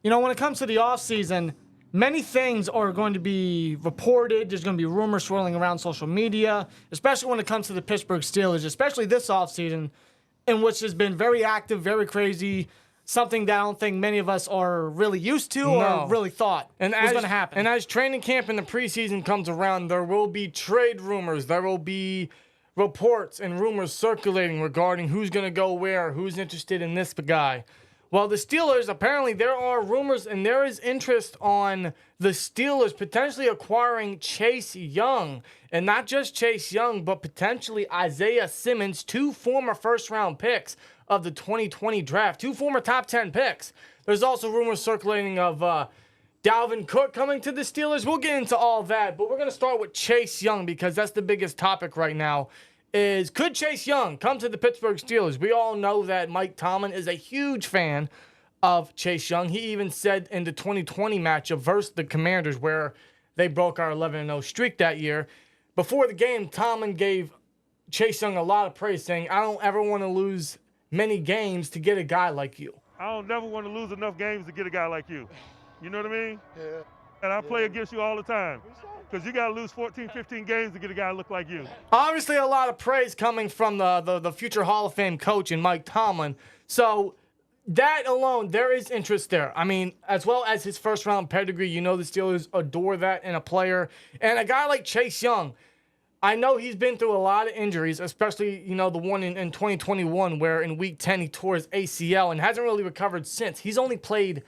When it comes to the offseason, many things are going to be reported. There's going to be rumors swirling around social media, especially when it comes to the Pittsburgh Steelers, especially this offseason, in which has been very active, very crazy, something that I don't think many of us are really used to or really thought was going to happen. And as training camp and the preseason comes around, there will be trade rumors. There will be reports and rumors circulating regarding who's going to go where, who's interested in this guy. Well, the Steelers, apparently there are rumors and there is interest on the Steelers potentially acquiring Chase Young. And not just Chase Young, but potentially Isaiah Simmons, 2 former first-round picks of the 2020 draft, 2 former top 10 picks. There's also rumors circulating of Dalvin Cook coming to the Steelers. We'll get into all that, but we're going to start with Chase Young because that's the biggest topic right now. Could Chase Young come to the Pittsburgh Steelers? We all know that Mike Tomlin is a huge fan of Chase Young. He even said in the 2020 matchup versus the Commanders, where they broke our 11-0 streak that year, before the game, Tomlin gave Chase Young a lot of praise, saying, I don't ever want to lose many games to get a guy like you. I don't never want to lose enough games to get a guy like you. You know what I mean? Yeah. And I play against you all the time. Because you got to lose 14, 15 games to get a guy look like you. Obviously, a lot of praise coming from the future Hall of Fame coach and Mike Tomlin. So that alone, there is interest there. I mean, as well as his first-round pedigree, the Steelers adore that in a player. And a guy like Chase Young, I know he's been through a lot of injuries, especially, the one in 2021 where in Week 10 he tore his ACL and hasn't really recovered since. He's only played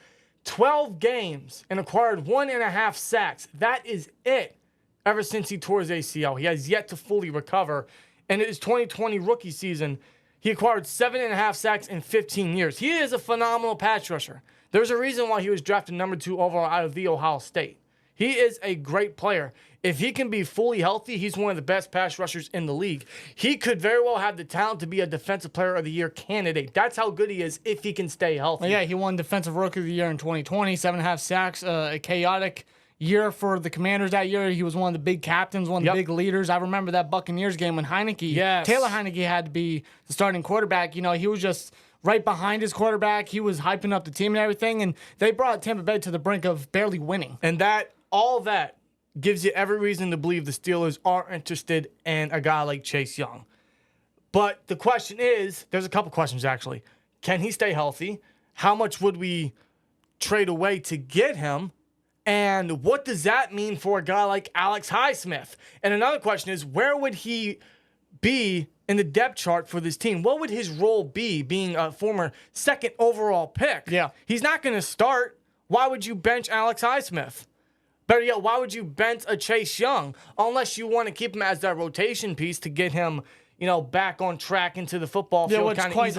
12 games and acquired 1.5 sacks. That is it ever since he tore his ACL. He has yet to fully recover. And in his 2020 rookie season, he acquired 7.5 sacks in 15 years. He is a phenomenal pass rusher. There's a reason why he was drafted number 2 overall out of The Ohio State. He is a great player. If he can be fully healthy, he's one of the best pass rushers in the league. He could very well have the talent to be a Defensive Player of the Year candidate. That's how good he is if he can stay healthy. Yeah, he won Defensive Rookie of the Year in 2020, 7.5 sacks, a chaotic year for the Commanders that year. He was one of the big captains, one of the big leaders. I remember that Buccaneers game when Taylor Heineke had to be the starting quarterback. He was just right behind his quarterback. He was hyping up the team and everything, and they brought Tampa Bay to the brink of barely winning. And all that gives you every reason to believe the Steelers are interested in a guy like Chase Young. But the question is, there's a couple questions actually. Can he stay healthy? How much would we trade away to get him? And what does that mean for a guy like Alex Highsmith? And another question is, where would he be in the depth chart for this team? What would his role be being a former 2nd overall pick? Yeah. He's not going to start. Why would you bench Alex Highsmith? Better yet, why would you bench a Chase Young unless you want to keep him as that rotation piece to get him, back on track into the football field, which quite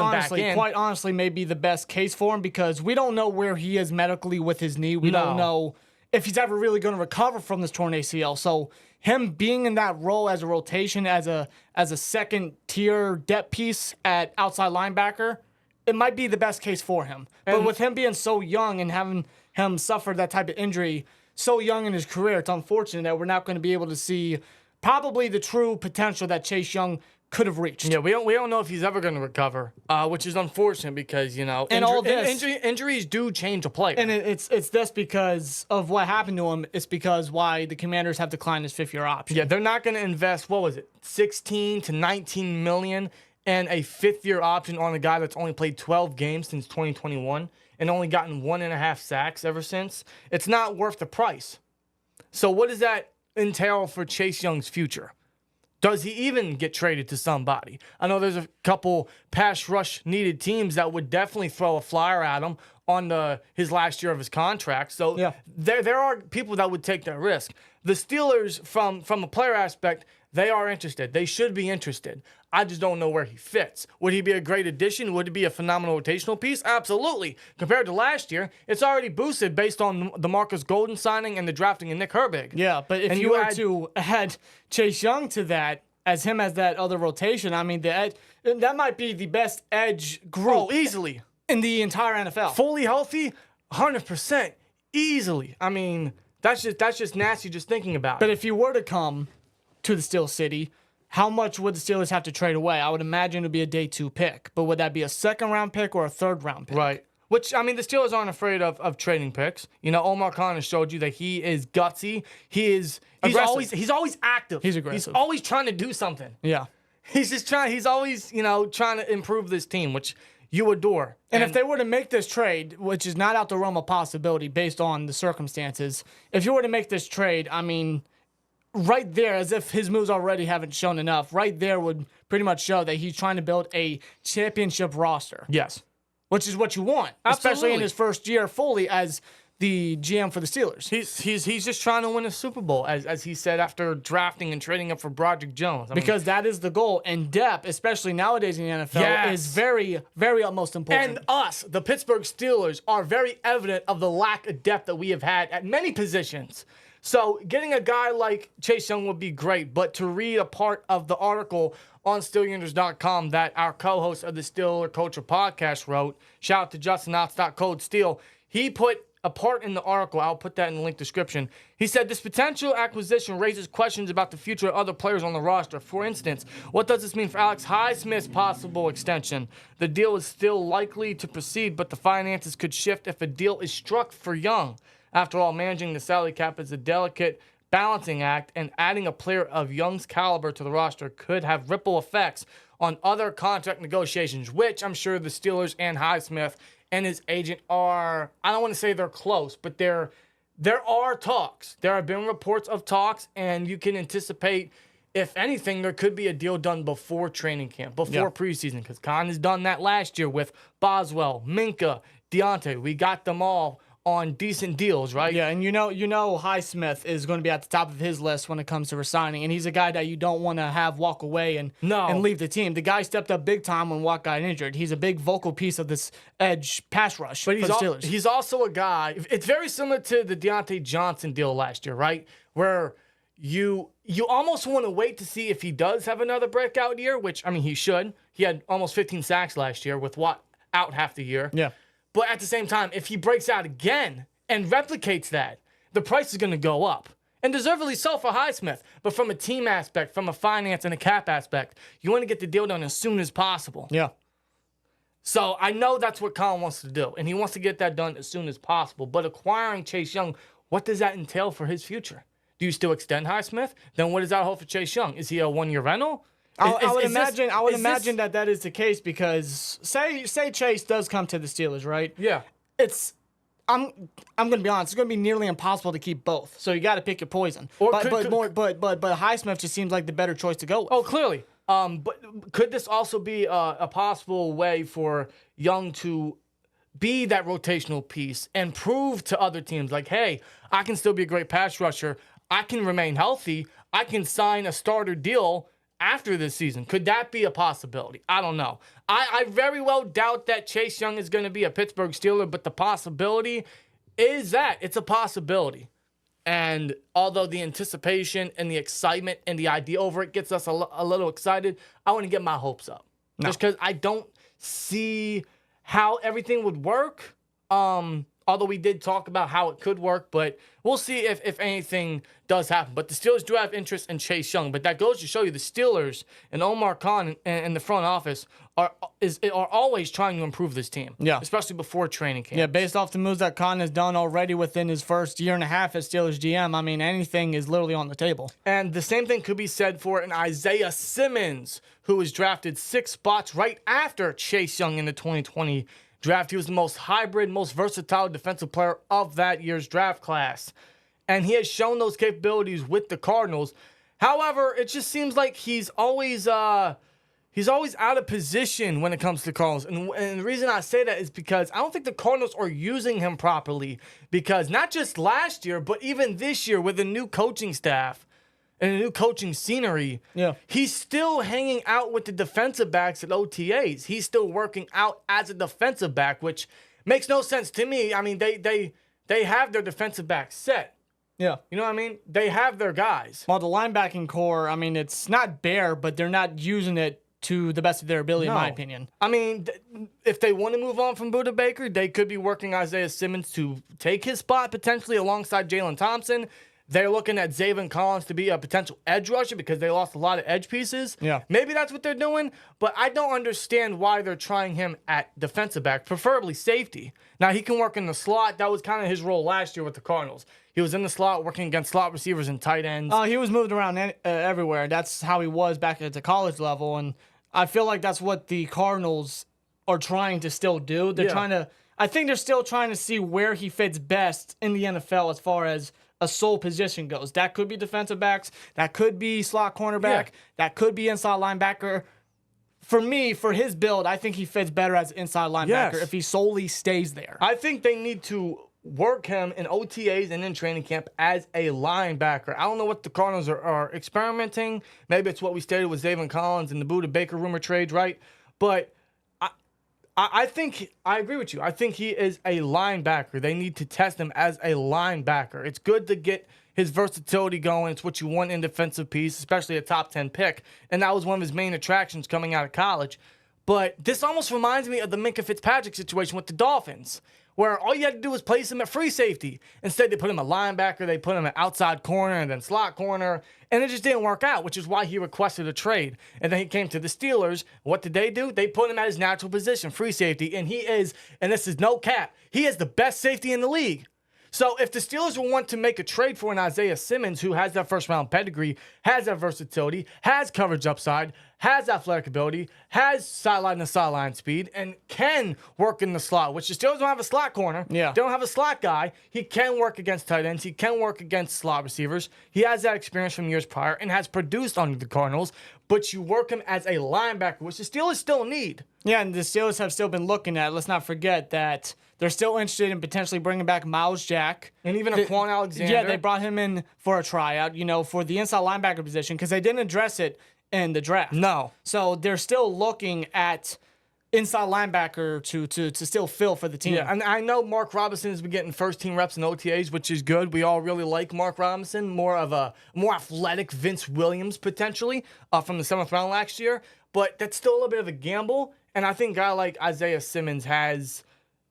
honestly may be the best case for him because we don't know where he is medically with his knee. We don't know if he's ever really going to recover from this torn ACL. So him being in that role as a rotation, as a second-tier depth piece at outside linebacker, it might be the best case for him. But with him being so young and having him suffer that type of injury so young in his career, it's unfortunate that we're not going to be able to see probably the true potential that Chase Young could have reached. Yeah, we don't know if he's ever going to recover, which is unfortunate because, injuries do change a player. And it's this because of what happened to him. It's because why the Commanders have declined his 5th-year option. Yeah, they're not going to invest, 16 to 19 million and a 5th-year option on a guy that's only played 12 games since 2021 and only gotten 1.5 sacks ever since. It's not worth the price. So what does that entail for Chase Young's future? Does he even get traded to somebody? I know there's a couple pass rush needed teams that would definitely throw a flyer at him on his last year of his contract. So there are people that would take that risk. The Steelers, from a player aspect, they are interested. They should be interested. I just don't know where he fits. Would he be a great addition? Would he be a phenomenal rotational piece? Absolutely. Compared to last year, it's already boosted based on the Marcus Golden signing and the drafting of Nick Herbig. Yeah, but if you were to add Chase Young to that, as that other rotation, I mean, that might be the best edge group easily in the entire NFL. Fully healthy, 100%, easily. I mean, that's just nasty just thinking about it. But if you were to come to the Steel City, how much would the Steelers have to trade away? I would imagine it would be a day 2 pick. But would that be a 2nd-round pick or a 3rd-round pick? Right. Which, I mean, the Steelers aren't afraid of trading picks. You know, Omar Khan has showed you that he is gutsy. He's always active. He's aggressive. He's always trying to do something. Yeah. He's always, trying to improve this team, which you adore. And if they were to make this trade, which is not out the realm of possibility based on the circumstances, if you were to make this trade, I mean, right there, as if his moves already haven't shown enough, right there would pretty much show that he's trying to build a championship roster. Yes. Which is what you want, especially in his first year fully as the GM for the Steelers. He's just trying to win a Super Bowl, as he said after drafting and trading up for Broderick Jones. Because that is the goal. And depth, especially nowadays in the NFL, is very, very utmost important. And us, the Pittsburgh Steelers, are very evident of the lack of depth that we have had at many positions. So getting a guy like Chase Young would be great, but to read a part of the article on SteelUnitors.com that our co-host of the Steeler Culture podcast wrote, shout out to Justin Ops.code Steel, he put a part in the article, I'll put that in the link description. He said, this potential acquisition raises questions about the future of other players on the roster. For instance, what does this mean for Alex Highsmith's possible extension? The deal is still likely to proceed, but the finances could shift if a deal is struck for Young. After all, managing the salary cap is a delicate balancing act, and adding a player of Young's caliber to the roster could have ripple effects on other contract negotiations, which I'm sure the Steelers and Highsmith and his agent are, I don't want to say they're close, but there are talks. There have been reports of talks, and you can anticipate, if anything, there could be a deal done before training camp, before preseason, because Khan has done that last year with Boswell, Minka, Deontay. We got them all on decent deals, right? Yeah, and you know Highsmith is going to be at the top of his list when it comes to resigning, and he's a guy that you don't want to have walk away and leave the team. The guy stepped up big time when Watt got injured. He's a big vocal piece of this edge pass rush for the Steelers. He's also a guy, it's very similar to the Deontay Johnson deal last year, right? Where you almost want to wait to see if he does have another breakout year, which, I mean, he should. He had almost 15 sacks last year with Watt out half the year. Yeah. But at the same time, if he breaks out again and replicates that, the price is going to go up. And deservedly so for Highsmith. But from a team aspect, from a finance and a cap aspect, you want to get the deal done as soon as possible. Yeah. So I know that's what Colin wants to do. And he wants to get that done as soon as possible. But acquiring Chase Young, what does that entail for his future? Do you still extend Highsmith? Then what does that hold for Chase Young? Is he a one-year rental? I would imagine that is the case because say Chase does come to the Steelers, right? Yeah. I'm going to be honest. It's going to be nearly impossible to keep both. So you got to pick your poison. But Highsmith just seems like the better choice to go with. Oh, clearly. But could this also be a possible way for Young to be that rotational piece and prove to other teams like, hey, I can still be a great pass rusher. I can remain healthy. I can sign a starter deal after this season. Could that be a possibility? I don't know. I very well doubt that Chase Young is going to be a Pittsburgh Steeler, but the possibility is that. It's a possibility. And although the anticipation and the excitement and the idea over it gets us a little excited, I want to get my hopes up. No. Just because I don't see how everything would work. Although we did talk about how it could work, but we'll see if anything does happen. But the Steelers do have interest in Chase Young. But that goes to show you the Steelers and Omar Khan and the front office are always trying to improve this team. Yeah. Especially before training camp. Yeah, based off the moves that Khan has done already within his first year and a half as Steelers GM, I mean, anything is literally on the table. And the same thing could be said for an Isaiah Simmons, who was drafted 6 spots right after Chase Young in the 2020 draft. He was the most hybrid, most versatile defensive player of that year's draft class. And he has shown those capabilities with the Cardinals. However, it just seems like he's always out of position when it comes to Cardinals. And the reason I say that is because I don't think the Cardinals are using him properly. Because not just last year, but even this year with a new coaching staff and a new coaching scenery, he's still hanging out with the defensive backs at OTAs. He's still working out as a defensive back, which makes no sense to me. I mean, they have their defensive backs set. Yeah. You know what I mean? They have their guys. Well, the linebacking core, I mean, it's not bare, but they're not using it to the best of their ability, in my opinion. I mean, if they want to move on from Budda Baker, they could be working Isaiah Simmons to take his spot potentially alongside Jalen Thompson. they're looking at Zayvon Collins to be a potential edge rusher because they lost a lot of edge pieces. Yeah. Maybe that's what they're doing, but I don't understand why they're trying him at defensive back, preferably safety. Now, he can work in the slot. That was kind of his role last year with the Cardinals. He was in the slot working against slot receivers and tight ends. He was moved around everywhere. That's how he was back at the college level, and I feel like that's what the Cardinals are trying to still do. I think they're still trying to see where he fits best in the NFL as far as a sole position goes. That could be defensive backs. That could be slot cornerback. That could be inside linebacker. For me, for his build, I think he fits better as inside linebacker if he solely stays there. I think they need to work him in OTAs and in training camp as a linebacker. I don't know what the Cardinals are experimenting. Maybe it's what we stated with Zayvon Collins and the Buda Baker rumor trades, right? But I think I agree with you. I think he is a linebacker. They need to test him as a linebacker. It's good to get his versatility going. It's what you want in defensive piece, especially a top 10 pick. And that was one of his main attractions coming out of college. But this almost reminds me of the Minkah Fitzpatrick situation with the Dolphins, where all you had to do was place him at free safety. Instead, they put him a linebacker, they put him at outside corner and then slot corner, and it just didn't work out, which is why he requested a trade. And then he came to the Steelers. What did they do? They put him at his natural position, free safety, and he is, and this is no cap, he is the best safety in the league. So if the Steelers will want to make a trade for an Isaiah Simmons who has that first-round pedigree, has that versatility, has coverage upside, has athletic ability, has sideline-to-sideline speed, and can work in the slot, which the Steelers don't have a slot corner. Yeah. They don't have a slot guy. He can work against tight ends. He can work against slot receivers. He has that experience from years prior and has produced under the Cardinals, but you work him as a linebacker, which the Steelers still need. Yeah, and the Steelers have still been looking at, let's not forget that they're still interested in potentially bringing back Miles Jack. And even Quan Alexander. Yeah, they brought him in for a tryout, for the inside linebacker position because they didn't address it in the draft. No. So they're still looking at inside linebacker to still fill for the team. Yeah, and I know Mark Robinson has been getting first-team reps in OTAs, which is good. We all really like Mark Robinson, more athletic Vince Williams, potentially, from the 7th round last year. But that's still a little bit of a gamble, and I think a guy like Isaiah Simmons has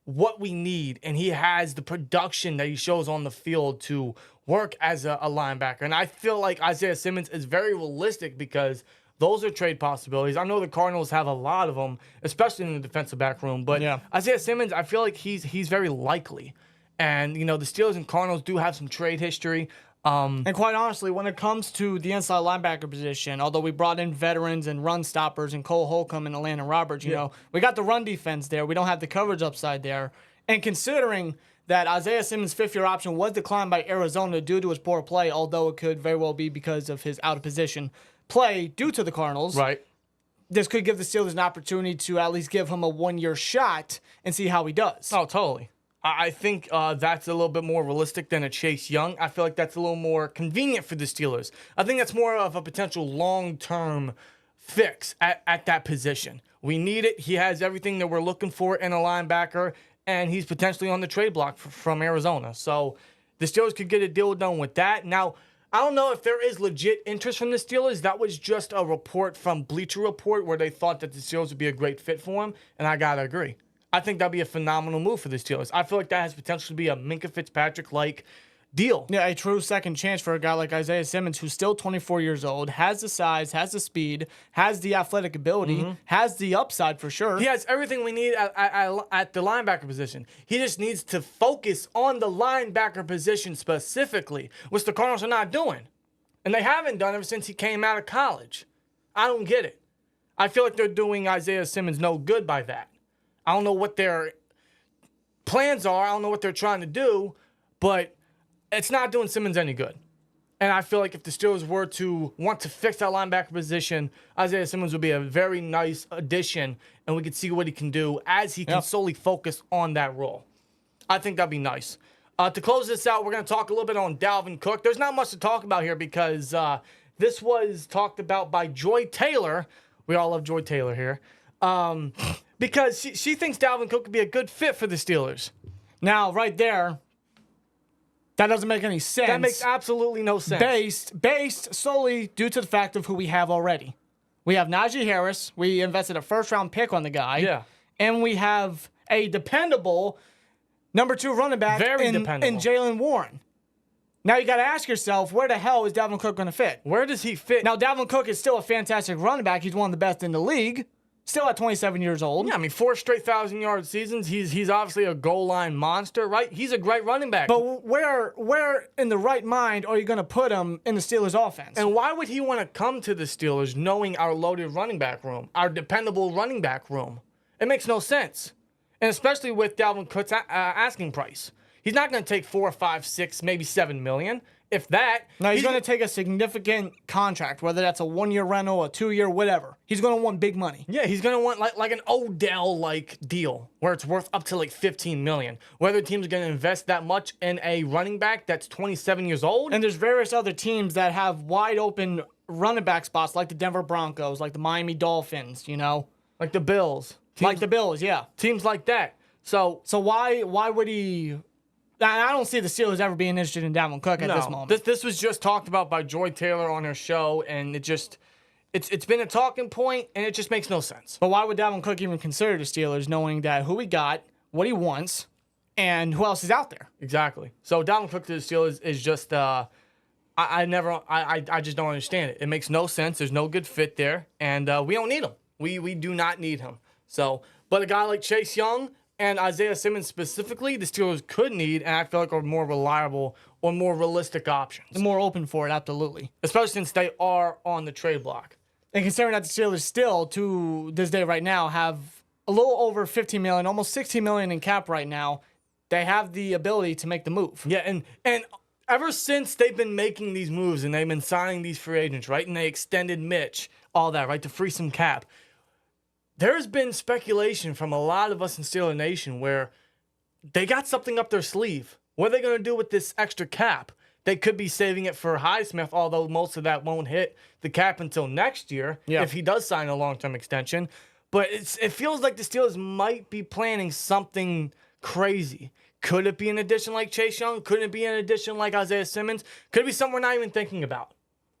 what we need, and he has the production that he shows on the field to work as a linebacker. And I feel like Isaiah Simmons is very realistic because those are trade possibilities. I know the Cardinals have a lot of them, especially in the defensive back room. But Isaiah Simmons, I feel like he's very likely. And, the Steelers and Cardinals do have some trade history. And quite honestly, when it comes to the inside linebacker position, although we brought in veterans and run stoppers and Cole Holcomb and Atlanta Roberts, we got the run defense there. We don't have the coverage upside there. And considering that Isaiah Simmons' fifth-year option was declined by Arizona due to his poor play, although it could very well be because of his out-of-position play due to the Cardinals. Right. This could give the Steelers an opportunity to at least give him a one-year shot and see how he does. Oh, totally. I think that's a little bit more realistic than a Chase Young. I feel like that's a little more convenient for the Steelers. I think that's more of a potential long-term fix at that position. We need it. He has everything that we're looking for in a linebacker, and he's potentially on the trade block from Arizona. So the Steelers could get a deal done with that. Now, I don't know if there is legit interest from the Steelers. That was just a report from Bleacher Report where they thought that the Steelers would be a great fit for him, and I got to agree. I think that'd be a phenomenal move for the Steelers. I feel like that has potential to be a Minkah Fitzpatrick-like deal. Yeah, a true second chance for a guy like Isaiah Simmons, who's still 24 years old, has the size, has the speed, has the athletic ability, has the upside for sure. He has everything we need at the linebacker position. He just needs to focus on the linebacker position specifically, which the Cardinals are not doing. And they haven't done ever since he came out of college. I don't get it. I feel like they're doing Isaiah Simmons no good by that. I don't know what their plans are. I don't know what they're trying to do, but it's not doing Simmons any good. And I feel like if the Steelers were to want to fix that linebacker position, Isaiah Simmons would be a very nice addition, and we could see what he can do as he can solely focus on that role. I think that'd be nice. To close this out, we're going to talk a little bit on Dalvin Cook. There's not much to talk about here because this was talked about by Joy Taylor. We all love Joy Taylor here. Because she thinks Dalvin Cook could be a good fit for the Steelers. Now, right there, that doesn't make any sense. That makes absolutely no sense. Based solely due to the fact of who we have already. We have Najee Harris. We invested a first-round pick on the guy. Yeah. And we have a dependable number 2 running back in Jaylen Warren. Now you got to ask yourself, where the hell is Dalvin Cook going to fit? Where does he fit? Now, Dalvin Cook is still a fantastic running back. He's one of the best in the league. Still at 27 years old. Yeah, I mean, 4 straight 1,000-yard seasons. He's obviously a goal line monster, right? He's a great running back. But where in the right mind are you going to put him in the Steelers' offense? And why would he want to come to the Steelers knowing our loaded running back room, our dependable running back room? It makes no sense. And especially with Dalvin Cook's asking price. He's not going to take 4, 5, 6, maybe $7 million. If that. No, he's going to take a significant contract, whether that's a 1-year rental, a 2-year, whatever. He's going to want big money. Yeah, he's going to want like an Odell-like deal where it's worth up to like $15 million. Whether the team's going to invest that much in a running back that's 27 years old. And there's various other teams that have wide open running back spots, like the Denver Broncos, like the Miami Dolphins, you know? Like the Bills. Like the Bills, yeah. Teams like that. So why would he... I don't see the Steelers ever being interested in Dalvin Cook at this moment. This was just talked about by Joy Taylor on her show, and it's been a talking point, and it just makes no sense. But why would Dalvin Cook even consider the Steelers, knowing that who he got, what he wants, and who else is out there? Exactly. So Dalvin Cook to the Steelers is just I just don't understand it. It makes no sense. There's no good fit there, and we don't need him. We do not need him. So, but a guy like Chase Young and Isaiah Simmons specifically, the Steelers could need, and I feel like are more reliable or more realistic options. They're more open for it, absolutely. Especially since they are on the trade block. And considering that the Steelers still, to this day right now, have a little over $15 million, almost $16 million in cap right now, they have the ability to make the move. Yeah, and ever since they've been making these moves and they've been signing these free agents, right, and they extended Mitch, all that, right, to free some cap, there's been speculation from a lot of us in Steelers Nation where they got something up their sleeve. What are they going to do with this extra cap? They could be saving it for Highsmith, although most of that won't hit the cap until next year if he does sign a long-term extension. But it feels like the Steelers might be planning something crazy. Could it be an addition like Chase Young? Could it be an addition like Isaiah Simmons? Could it be something we're not even thinking about?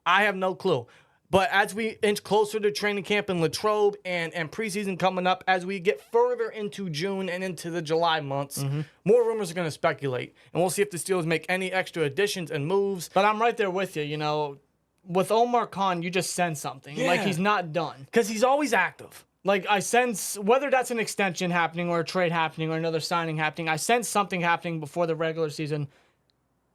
I have no clue. But as we inch closer to training camp in Latrobe and preseason coming up, as we get further into June and into the July months, more rumors are going to speculate. And we'll see if the Steelers make any extra additions and moves. But I'm right there with you, you know. With Omar Khan, you just sense something. Yeah. Like he's not done. Because he's always active. Like I sense, whether that's an extension happening or a trade happening or another signing happening, I sense something happening before the regular season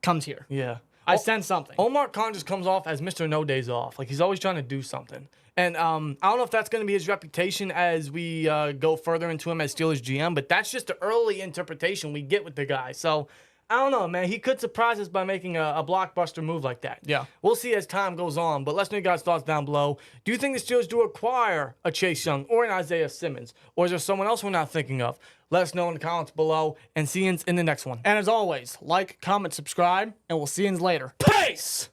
comes here. Yeah. I sense something. Omar Khan just comes off as Mr. No Days Off. Like, he's always trying to do something. And I don't know if that's going to be his reputation as we go further into him as Steelers GM, but that's just the early interpretation we get with the guy. So, I don't know, man. He could surprise us by making a blockbuster move like that. Yeah. We'll see as time goes on, but let us know your guys' thoughts down below. Do you think the Steelers do acquire a Chase Young or an Isaiah Simmons? Or is there someone else we're not thinking of? Let us know in the comments below, and see you in the next one. And as always, like, comment, subscribe, and we'll see you later. Peace!